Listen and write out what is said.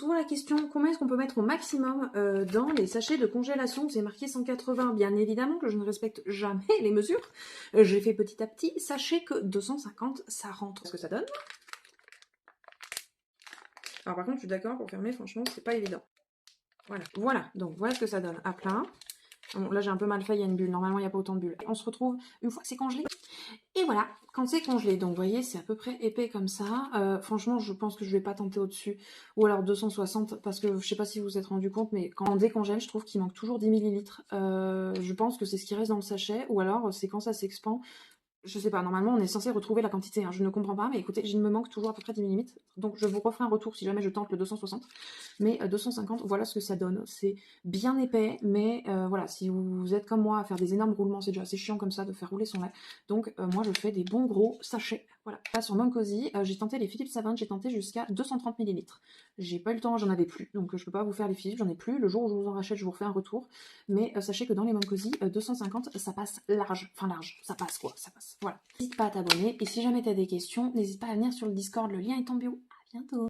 souvent la question, combien est-ce qu'on peut mettre au maximum dans les sachets de congélation? C'est marqué 180. Bien évidemment que je ne respecte jamais les mesures. J'ai fait petit à petit. Sachez que 250, ça rentre. Ce que ça donne. Alors par contre, je suis d'accord, pour fermer, franchement, c'est pas évident. Voilà, voilà. Donc voilà ce que ça donne à plein. Bon, là j'ai un peu mal fait, il y a une bulle. Normalement, il n'y a pas autant de bulles. On se retrouve une fois que c'est congelé. Et voilà, quand c'est congelé, donc vous voyez, c'est à peu près épais comme ça. Franchement, je pense que je vais pas tenter au-dessus. Ou alors 260, parce que je sais pas si vous vous êtes rendu compte, mais quand on décongèle, je trouve qu'il manque toujours 10 millilitres. Je pense que c'est ce qui reste dans le sachet, ou alors c'est quand ça s'expand. Je sais pas, normalement on est censé retrouver la quantité, hein. Je ne comprends pas, mais écoutez, il me manque toujours à peu près 10 millilitres. Donc je vous referai un retour si jamais je tente le 260. Mais 250, voilà ce que ça donne. C'est bien épais, mais voilà, si vous êtes comme moi à faire des énormes roulements, c'est déjà assez chiant comme ça de faire rouler son lait. Donc moi je fais des bons gros sachets. Voilà. Là sur Moncozy, j'ai tenté les Philips Savant, j'ai tenté jusqu'à 230 millilitres. J'ai pas eu le temps, j'en avais plus, donc je peux pas vous faire les Philips, j'en ai plus. Le jour où je vous en rachète, je vous refais un retour. Mais sachez que dans les Moncozy, 250, ça passe large. Enfin large, ça passe quoi, ça passe. Voilà. N'hésite pas à t'abonner, et si jamais tu as des questions, n'hésite pas à venir sur le Discord, le lien est en bio. À bientôt.